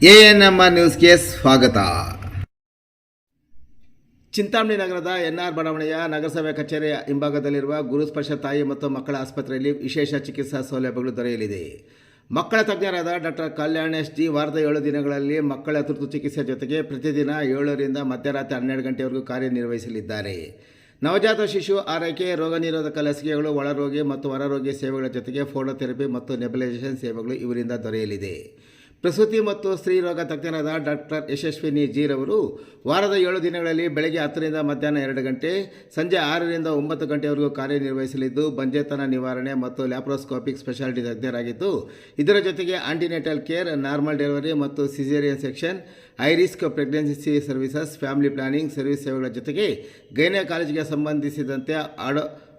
ANMR ನ್ಯೂಸ್ಗೆ ಸ್ವಾಗತ. ಚಿಂತಾಮಣಿ ನಗರದ ಎನ್ಆರ್ ಬಡಾವಣೆಯ ನಗರಸಭೆ ಕಚೇರಿಯ ಹಿಂಭಾಗದಲ್ಲಿರುವ ಗುರುಸ್ಪರ್ಶ ತಾಯಿ ಮತ್ತು ಮಕ್ಕಳ ಆಸ್ಪತ್ರೆಯಲ್ಲಿ ವಿಶೇಷ ಚಿಕಿತ್ಸಾ ಸೌಲಭ್ಯಗಳು ದೊರೆಯಲಿದೆ. ಮಕ್ಕಳ ತಜ್ಞರಾದ ಡಾಕ್ಟರ್ ಕಲ್ಯಾಣೇಶ್ ಜಿ ವಾರದ 7 ದಿನಗಳಲ್ಲಿ ಮಕ್ಕಳ ತುರ್ತು ಚಿಕಿತ್ಸೆ ಜೊತೆಗೆ ಪ್ರತಿದಿನ 7ರಿಂದ ಮಧ್ಯರಾತ್ರಿ 12 ಗಂಟೆವರೆಗೂ ಕಾರ್ಯನಿರ್ವಹಿಸಲಿದ್ದಾರೆ. ನವಜಾತ ಶಿಶು ಆರೈಕೆ, ರೋಗ ನಿರೋಧಕ ಲಸಿಕೆಗಳು, ಒಳರೋಗಿ ಮತ್ತು ಹೊರರೋಗಿ ಸೇವೆಗಳ ಜೊತೆಗೆ ಫೋಟೋಥೆರಪಿ ಮತ್ತು ನೆಬುಲೈಸೇಷನ್ ಸೇವೆಗಳು ಇವರಿಂದ ದೊರೆಯಲಿದೆ. ಪ್ರಸೂತಿ ಮತ್ತು ಸ್ತ್ರೀರೋಗ ತಜ್ಞರಾದ ಡಾಕ್ಟರ್ ಯಶಸ್ವಿನಿ ಜೀರವರು ವಾರದ 7 ದಿನಗಳಲ್ಲಿ ಬೆಳಗ್ಗೆ 10ರಿಂದ ಮಧ್ಯಾಹ್ನ 2 ಗಂಟೆ, ಸಂಜೆ 6ರಿಂದ 9 ಗಂಟೆವರೆಗೂ ಕಾರ್ಯನಿರ್ವಹಿಸಲಿದ್ದು ಬಂಜೆತನ ನಿವಾರಣೆ ಮತ್ತು ಲ್ಯಾಪ್ರೋಸ್ಕೋಪಿಕ್ ಸ್ಪೆಷಾಲಿಟಿ ತಜ್ಞರಾಗಿದ್ದು, ಇದರ ಜೊತೆಗೆ ಆಂಟಿನೇಟಲ್ ಕೇರ್, ನಾರ್ಮಲ್ ಡೆಲಿವರಿ ಮತ್ತು caesarean section, high risk pregnancy services, family planning service ಸೇವೆಗಳ ಜೊತೆಗೆ ಗೈನಕಾಲಜಿಗೆ ಸಂಬಂಧಿಸಿದಂತೆ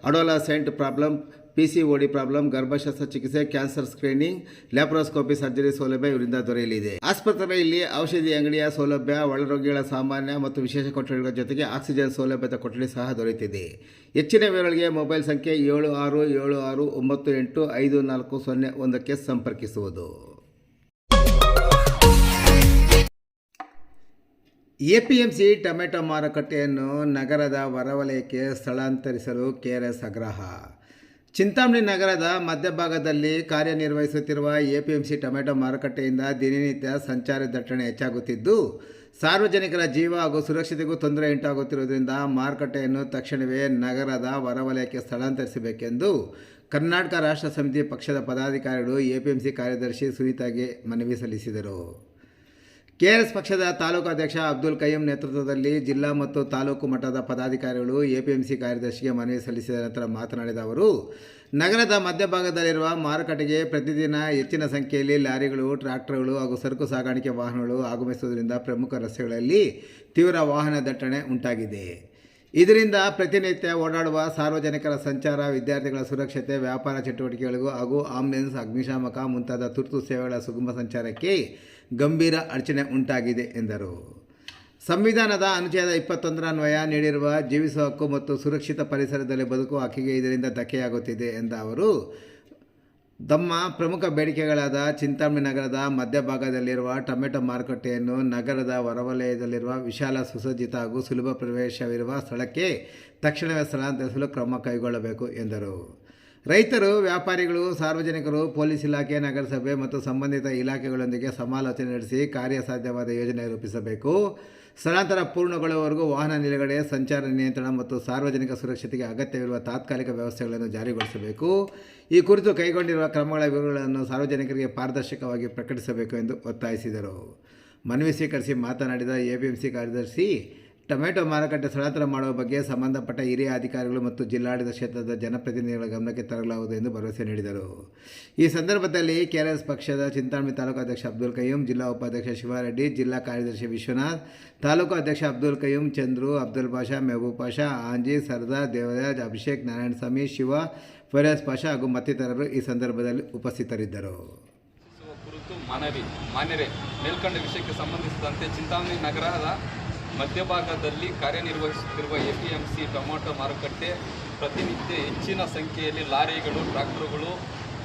ಅಡೋಲಸೆಂಟ್ ಪ್ರಾಬ್ಲಮ್, PCOD ಪ್ರಾಬ್ಲಮ್, ಗರ್ಭಶಸ್ತ್ರ ಚಿಕಿತ್ಸೆ, ಕ್ಯಾನ್ಸರ್ ಸ್ಕ್ರೀನಿಂಗ್, ಲ್ಯಾಪ್ರೋಸ್ಕೋಪಿ ಸರ್ಜರಿ ಸೌಲಭ್ಯ ಇವರಿಂದ ದೊರೆಯಲಿದೆ. ಆಸ್ಪತ್ರೆಯಲ್ಲಿ ಔಷಧಿ ಅಂಗಡಿಯ ಸೌಲಭ್ಯ, ಒಳರೋಗಿಗಳ ಸಾಮಾನ್ಯ ಮತ್ತು ವಿಶೇಷ ಕೊಠಡಿಗಳ ಜೊತೆಗೆ ಆಕ್ಸಿಜನ್ ಸೌಲಭ್ಯದ ಕೊಠಡಿ ಸಹ ದೊರೆಯುತ್ತಿದೆ. ಹೆಚ್ಚಿನ ವಿವರಗಳಿಗೆ ಮೊಬೈಲ್ ಸಂಖ್ಯೆ 7676985401ಕ್ಕೆ ಸಂಪರ್ಕಿಸುವುದು. APMC ಟೊಮೆಟೊ ಮಾರುಕಟ್ಟೆಯನ್ನು ನಗರದ ಹೊರವಲಯಕ್ಕೆ ಸ್ಥಳಾಂತರಿಸಲು KRS ಆಗ್ರಹ. ಚಿಂತಾಮಣಿ ನಗರದ ಮಧ್ಯಭಾಗದಲ್ಲಿ ಕಾರ್ಯನಿರ್ವಹಿಸುತ್ತಿರುವ APMC ಟೊಮೆಟೊ ಮಾರುಕಟ್ಟೆಯಿಂದ ದಿನನಿತ್ಯ ಸಂಚಾರ ದಟ್ಟಣೆ ಹೆಚ್ಚಾಗುತ್ತಿದ್ದು, ಸಾರ್ವಜನಿಕರ ಜೀವ ಹಾಗೂ ಸುರಕ್ಷತೆಗೂ ತೊಂದರೆ ಉಂಟಾಗುತ್ತಿರುವುದರಿಂದ ಮಾರುಕಟ್ಟೆಯನ್ನು ತಕ್ಷಣವೇ ನಗರದ ಹೊರವಲಯಕ್ಕೆ ಸ್ಥಳಾಂತರಿಸಬೇಕೆಂದು ಕರ್ನಾಟಕ ರಾಷ್ಟ್ರ ಸಮಿತಿ ಪಕ್ಷದ ಪದಾಧಿಕಾರಿಗಳು APMC ಕಾರ್ಯದರ್ಶಿ ಸುನೀತಾಗೆ ಮನವಿ ಸಲ್ಲಿಸಿದರು. KRS ಪಕ್ಷದ ತಾಲೂಕು ಅಧ್ಯಕ್ಷ ಅಬ್ದುಲ್ ಕಯ್ಯಂ ನೇತೃತ್ವದಲ್ಲಿ ಜಿಲ್ಲಾ ಮತ್ತು ತಾಲೂಕು ಮಟ್ಟದ ಪದಾಧಿಕಾರಿಗಳು APMC ಕಾರ್ಯದರ್ಶಿಗೆ ಮನವಿ ಸಲ್ಲಿಸಿದ ನಂತರ ಮಾತನಾಡಿದ ಅವರು, ನಗರದ ಮಧ್ಯಭಾಗದಲ್ಲಿರುವ ಮಾರುಕಟ್ಟೆಗೆ ಪ್ರತಿದಿನ ಹೆಚ್ಚಿನ ಸಂಖ್ಯೆಯಲ್ಲಿ ಲಾರಿಗಳು, ಟ್ರ್ಯಾಕ್ಟರ್ಗಳು ಹಾಗೂ ಸರಕು ಸಾಗಾಣಿಕೆ ವಾಹನಗಳು ಆಗಮಿಸುವುದರಿಂದ ಪ್ರಮುಖ ರಸ್ತೆಗಳಲ್ಲಿ ತೀವ್ರ ವಾಹನ ದಟ್ಟಣೆ ಉಂಟಾಗಿದೆ. ಇದರಿಂದ ಪ್ರತಿನಿತ್ಯ ಓಡಾಡುವ ಸಾರ್ವಜನಿಕರ ಸಂಚಾರ, ವಿದ್ಯಾರ್ಥಿಗಳ ಸುರಕ್ಷತೆ, ವ್ಯಾಪಾರ ಚಟುವಟಿಕೆಗಳಿಗೂ ಹಾಗೂ ಆಂಬ್ಯುಲೆನ್ಸ್, ಅಗ್ನಿಶಾಮಕ ಮುಂತಾದ ತುರ್ತು ಸೇವೆಗಳ ಸುಗಮ ಸಂಚಾರಕ್ಕೆ ಗಂಭೀರ ಅಡಚಣೆ ಉಂಟಾಗಿದೆ ಎಂದರು. ಸಂವಿಧಾನದ ಅನುಚ್ಛೇದ 21 ಅನ್ವಯ ನೀಡಿರುವ ಜೀವಿಸುವ ಹಕ್ಕು ಮತ್ತು ಸುರಕ್ಷಿತ ಪರಿಸರದಲ್ಲಿ ಬದುಕುವ ಹಕ್ಕಿಗೆ ಇದರಿಂದ ಧಕ್ಕೆಯಾಗುತ್ತಿದೆ ಎಂದ ಅವರು, ತಮ್ಮ ಪ್ರಮುಖ ಬೇಡಿಕೆಗಳಾದ ಚಿಂತಾಮಣಿ ನಗರದ ಮಧ್ಯಭಾಗದಲ್ಲಿರುವ ಟೊಮೆಟೊ ಮಾರುಕಟ್ಟೆಯನ್ನು ನಗರದ ಹೊರವಲಯದಲ್ಲಿರುವ ವಿಶಾಲ, ಸುಸಜ್ಜಿತ ಹಾಗೂ ಸುಲಭ ಪ್ರವೇಶವಿರುವ ಸ್ಥಳಕ್ಕೆ ತಕ್ಷಣವೇ ಸ್ಥಳಾಂತರಿಸಲು ಕ್ರಮ ಕೈಗೊಳ್ಳಬೇಕು ಎಂದರು. ರೈತರು, ವ್ಯಾಪಾರಿಗಳು, ಸಾರ್ವಜನಿಕರು, ಪೊಲೀಸ್ ಇಲಾಖೆ, ನಗರಸಭೆ ಮತ್ತು ಸಂಬಂಧಿತ ಇಲಾಖೆಗಳೊಂದಿಗೆ ಸಮಾಲೋಚನೆ ನಡೆಸಿ ಕಾರ್ಯಸಾಧ್ಯವಾದ ಯೋಜನೆ ರೂಪಿಸಬೇಕು. ಸ್ಥಳಾಂತರ ಪೂರ್ಣಗೊಳ್ಳುವವರೆಗೂ ವಾಹನ ನಿಲುಗಡೆ, ಸಂಚಾರ ನಿಯಂತ್ರಣ ಮತ್ತು ಸಾರ್ವಜನಿಕ ಸುರಕ್ಷತೆಗೆ ಅಗತ್ಯವಿರುವ ತಾತ್ಕಾಲಿಕ ವ್ಯವಸ್ಥೆಗಳನ್ನು ಜಾರಿಗೊಳಿಸಬೇಕು. ಈ ಕುರಿತು ಕೈಗೊಂಡಿರುವ ಕ್ರಮಗಳ ವಿವರಗಳನ್ನು ಸಾರ್ವಜನಿಕರಿಗೆ ಪಾರದರ್ಶಕವಾಗಿ ಪ್ರಕಟಿಸಬೇಕು ಎಂದು ಒತ್ತಾಯಿಸಿದರು. ಮನವಿ ಸ್ವೀಕರಿಸಿ ಮಾತನಾಡಿದ APMC ಕಾರ್ಯದರ್ಶಿ, ಟೊಮೆಟೊ ಮಾರುಕಟ್ಟೆ ಸ್ಥಳಾಂತರ ಮಾಡುವ ಬಗ್ಗೆ ಸಂಬಂಧಪಟ್ಟ ಹಿರಿಯ ಅಧಿಕಾರಿಗಳು ಮತ್ತು ಜಿಲ್ಲಾಡಳಿತ ಕ್ಷೇತ್ರದ ಜನಪ್ರತಿನಿಧಿಗಳ ಗಮನಕ್ಕೆ ತರಲಾಗುವುದು ಎಂದು ಭರವಸೆ ನೀಡಿದರು. ಈ ಸಂದರ್ಭದಲ್ಲಿ KRS ಪಕ್ಷದ ಚಿಂತಾಮಣಿ ತಾಲೂಕು ಅಧ್ಯಕ್ಷ ಅಬ್ದುಲ್ ಕಯ್ಯಂ, ಜಿಲ್ಲಾ ಉಪಾಧ್ಯಕ್ಷ ಶಿವಾರೆಡ್ಡಿ, ಜಿಲ್ಲಾ ಕಾರ್ಯದರ್ಶಿ ವಿಶ್ವನಾಥ್, ತಾಲೂಕು ಅಧ್ಯಕ್ಷ ಅಬ್ದುಲ್ ಕಯ್ಯಂ, ಚಂದ್ರು, ಅಬ್ದುಲ್ ಪಾಷಾ, ಮೆಹಬೂಬ್ ಪಾಷಾ, ಆಂಜಿ, ಸರ್ದಾರ್, ದೇವರಾಜ್, ಅಭಿಷೇಕ್, ನಾರಾಯಣಸ್ವಾಮಿ, ಶಿವ, ಫೈರೋಜ್ ಪಾಷಾ ಹಾಗೂ ಮತ್ತಿತರರು ಈ ಸಂದರ್ಭದಲ್ಲಿ ಉಪಸ್ಥಿತರಿದ್ದರು. ಮಾನ್ಯರೇ, ಮೇಲ್ಕಂಡ ವಿಷಯಕ್ಕೆ ಸಂಬಂಧಿಸಿದಂತೆ ಚಿಂತಾಮಣಿ ನಗರದ ಮಧ್ಯಭಾಗದಲ್ಲಿ ಕಾರ್ಯನಿರ್ವಹಿಸುತ್ತಿರುವ APMC ಟೊಮೆಟೊ ಮಾರುಕಟ್ಟೆ ಪ್ರತಿನಿತ್ಯ ಹೆಚ್ಚಿನ ಸಂಖ್ಯೆಯಲ್ಲಿ ಲಾರಿಗಳು, ಟ್ರಾಕ್ಟರ್ಗಳು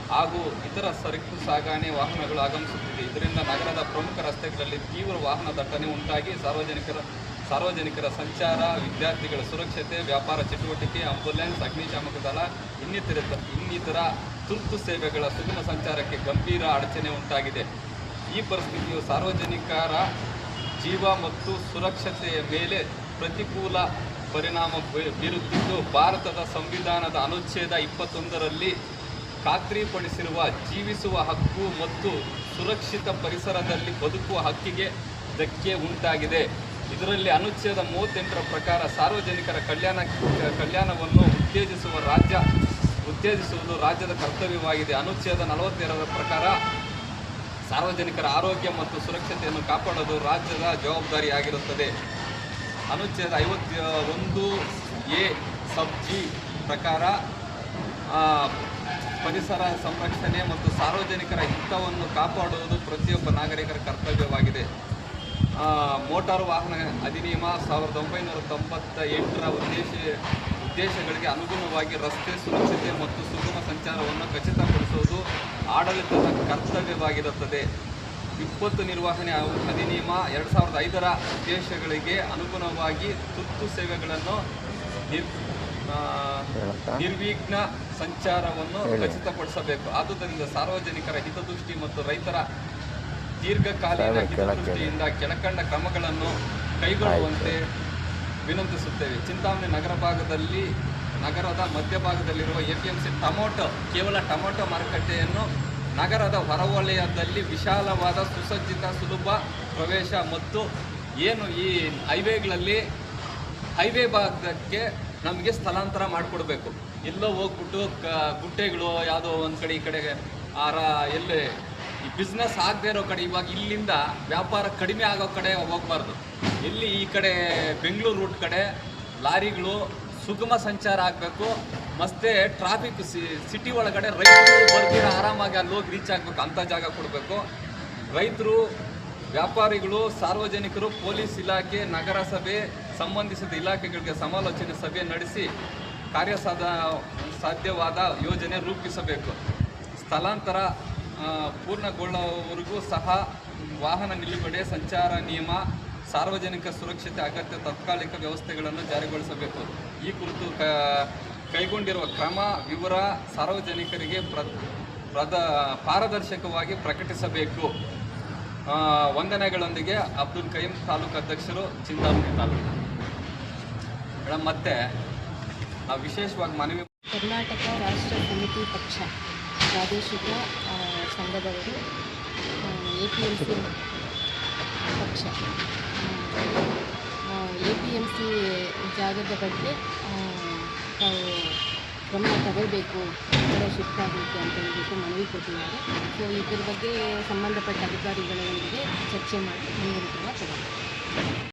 ಹಾಗೂ ಇತರ ಸರಕು ಸಾಗಣೆ ವಾಹನಗಳು ಆಗಮಿಸುತ್ತಿದೆ. ಇದರಿಂದ ನಗರದ ಪ್ರಮುಖ ರಸ್ತೆಗಳಲ್ಲಿ ತೀವ್ರ ವಾಹನ ದಟ್ಟಣೆ ಉಂಟಾಗಿ ಸಾರ್ವಜನಿಕರ ಸಂಚಾರ, ವಿದ್ಯಾರ್ಥಿಗಳ ಸುರಕ್ಷತೆ, ವ್ಯಾಪಾರ ಚಟುವಟಿಕೆ, ಆಂಬ್ಯುಲೆನ್ಸ್, ಅಗ್ನಿಶಾಮಕ ದಳ ಇನ್ನಿತರ ತುರ್ತು ಸೇವೆಗಳ ಸುಗಮ ಸಂಚಾರಕ್ಕೆ ಗಂಭೀರ ಅಡಚಣೆ ಉಂಟಾಗಿದೆ. ಈ ಪರಿಸ್ಥಿತಿಯು ಸಾರ್ವಜನಿಕರ ಜೀವ ಮತ್ತು ಸುರಕ್ಷತೆಯ ಮೇಲೆ ಪ್ರತಿಕೂಲ ಪರಿಣಾಮ ಬೀರುತ್ತಿದ್ದು, ಭಾರತದ ಸಂವಿಧಾನದ ಅನುಚ್ಛೇದ 21ರಲ್ಲಿ ಖಾತ್ರಿಪಡಿಸಿರುವ ಜೀವಿಸುವ ಹಕ್ಕು ಮತ್ತು ಸುರಕ್ಷಿತ ಪರಿಸರದಲ್ಲಿ ಬದುಕುವ ಹಕ್ಕಿಗೆ ಧಕ್ಕೆ ಉಂಟಾಗಿದೆ. ಇದರಲ್ಲಿ ಅನುಚ್ಛೇದ 38ರ ಪ್ರಕಾರ ಸಾರ್ವಜನಿಕರ ಕಲ್ಯಾಣವನ್ನು ಉತ್ತೇಜಿಸುವುದು ರಾಜ್ಯದ ಕರ್ತವ್ಯವಾಗಿದೆ. ಅನುಚ್ಛೇದ 42ರ ಪ್ರಕಾರ ಸಾರ್ವಜನಿಕರ ಆರೋಗ್ಯ ಮತ್ತು ಸುರಕ್ಷತೆಯನ್ನು ಕಾಪಾಡೋದು ರಾಜ್ಯದ ಜವಾಬ್ದಾರಿಯಾಗಿರುತ್ತದೆ. ಅನುಚ್ಛೇದ 51A ಸಬ್ G ಪ್ರಕಾರ ಪರಿಸರ ಸಂರಕ್ಷಣೆ ಮತ್ತು ಸಾರ್ವಜನಿಕರ ಹಿತವನ್ನು ಕಾಪಾಡುವುದು ಪ್ರತಿಯೊಬ್ಬ ನಾಗರಿಕರ ಕರ್ತವ್ಯವಾಗಿದೆ. ಮೋಟಾರು ವಾಹನ ಅಧಿನಿಯಮ 1998ರ ಉದ್ದೇಶಗಳಿಗೆ ಅನುಗುಣವಾಗಿ ರಸ್ತೆ ಸುರಕ್ಷತೆ ಮತ್ತು ಸುಗಮ ಸಂಚಾರವನ್ನು ಖಚಿತಪಡಿಸುವುದು ಆಡಳಿತದ ಕರ್ತವ್ಯವಾಗಿರುತ್ತದೆ. ವಿಪತ್ತು ನಿರ್ವಹಣೆ ಅಧಿನಿಯಮ 2005ರ ಉದ್ದೇಶಗಳಿಗೆ ಅನುಗುಣವಾಗಿ ತುರ್ತು ಸೇವೆಗಳನ್ನು ನಿರ್ವಿಘ್ನ ಸಂಚಾರವನ್ನು ಖಚಿತಪಡಿಸಬೇಕು. ಆದುದರಿಂದ ಸಾರ್ವಜನಿಕರ ಹಿತದೃಷ್ಟಿ ಮತ್ತು ರೈತರ ದೀರ್ಘಕಾಲೀನ ಹಿತದೃಷ್ಟಿಯಿಂದ ಕೆಳಕಂಡ ಕ್ರಮಗಳನ್ನು ಕೈಗೊಳ್ಳುವಂತೆ ವಿನಂತಿಸುತ್ತೇವೆ. ಚಿಂತಾಮಣಿ ನಗರದ ಮಧ್ಯಭಾಗದಲ್ಲಿರುವ APMC ಕೇವಲ ಟೊಮೊಟೊ ಮಾರುಕಟ್ಟೆಯನ್ನು ನಗರದ ಹೊರವಲಯದಲ್ಲಿ ವಿಶಾಲವಾದ ಸುಸಜ್ಜಿತ ಸುಲಭ ಪ್ರವೇಶ ಮತ್ತು ಏನು ಈ ಹೈವೇ ಭಾಗಕ್ಕೆ ನಮಗೆ ಸ್ಥಳಾಂತರ ಮಾಡಿಕೊಡ್ಬೇಕು. ಎಲ್ಲೋ ಹೋಗ್ಬಿಟ್ಟು ಗುಟ್ಟೆಗಳು ಯಾವುದೋ ಒಂದು ಕಡೆ ಈ ಕಡೆಗೆ ಎಲ್ಲಿ ಈ ಬಿಸ್ನೆಸ್ ಆಗದೆ ಇರೋ ಕಡೆ, ಇವಾಗ ಇಲ್ಲಿಂದ ವ್ಯಾಪಾರ ಕಡಿಮೆ ಆಗೋ ಕಡೆ ಹೋಗಬಾರ್ದು. ಎಲ್ಲಿ ಈ ಕಡೆ ಬೆಂಗಳೂರು ರೂಟ್ ಕಡೆ ಲಾರಿಗಳು ಸುಗಮ ಸಂಚಾರ ಆಗಬೇಕು. ಮತ್ತೆ ಟ್ರಾಫಿಕ್ ಸಿಟಿ ಒಳಗಡೆ ರೈತರು ಬರ್ದಿರ ಆರಾಮಾಗಿ ಅಲ್ಲಿ ಹೋಗಿ ರೀಚ್ ಆಗಬೇಕು, ಅಂಥ ಜಾಗ ಕೊಡಬೇಕು. ರೈತರು, ವ್ಯಾಪಾರಿಗಳು, ಸಾರ್ವಜನಿಕರು, ಪೊಲೀಸ್ ಇಲಾಖೆ, ನಗರಸಭೆ, ಸಂಬಂಧಿಸಿದ ಇಲಾಖೆಗಳಿಗೆ ಸಮಾಲೋಚನೆ ಸಭೆ ನಡೆಸಿ ಸಾಧ್ಯವಾದ ಯೋಜನೆ ರೂಪಿಸಬೇಕು. ಸ್ಥಳಾಂತರ ಪೂರ್ಣಗೊಳ್ಳುವವರೆಗೂ ಸಹ ವಾಹನ ನಿಲುಗಡೆ, ಸಂಚಾರ ನಿಯಮ, ಸಾರ್ವಜನಿಕ ಸುರಕ್ಷತೆ ಅಗತ್ಯ ತಾತ್ಕಾಲಿಕ ವ್ಯವಸ್ಥೆಗಳನ್ನು ಜಾರಿಗೊಳಿಸಬೇಕು. ಈ ಕುರಿತು ಕೈಗೊಂಡಿರುವ ಕ್ರಮ ವಿವರ ಸಾರ್ವಜನಿಕರಿಗೆ ಪಾರದರ್ಶಕವಾಗಿ ಪ್ರಕಟಿಸಬೇಕು. ವಂದನೆಗಳೊಂದಿಗೆ ಅಬ್ದುಲ್ ಕಯೀಂ, ತಾಲೂಕು ಅಧ್ಯಕ್ಷರು, ಚಿಂತಾಮಣಿ ತಾಲೂಕು. ಮೇಡಮ್, ಮತ್ತೆ ನಾವು ವಿಶೇಷವಾಗಿ ಮನವಿ ಕರ್ನಾಟಕ ರಾಷ್ಟ್ರ ಸಮಿತಿ ಪಕ್ಷ ಪ್ರಾದೇಶಿಕ ಸಂಘದವರು APMC ಪಕ್ಷ APMC ಜಾಗದ ಬಗ್ಗೆ ತಾವು ಕ್ರಮ ತಗೊಳ್ಬೇಕು, ಕಡೆ ಶಿಫ್ಟ್ ಆಗಬೇಕು ಅಂತ ಹೇಳ್ಬಿಟ್ಟು ಮನವಿ ಕೊಟ್ಟಿದ್ದಾರೆ. ಸೊ ಇದ್ರ ಬಗ್ಗೆ ಸಂಬಂಧಪಟ್ಟ ಅಧಿಕಾರಿಗಳೊಂದಿಗೆ ಚರ್ಚೆ ಮಾಡಿ ಮುಂದಿನ ಕ್ರಮ ತಗೊಳ್ಬೇಕು.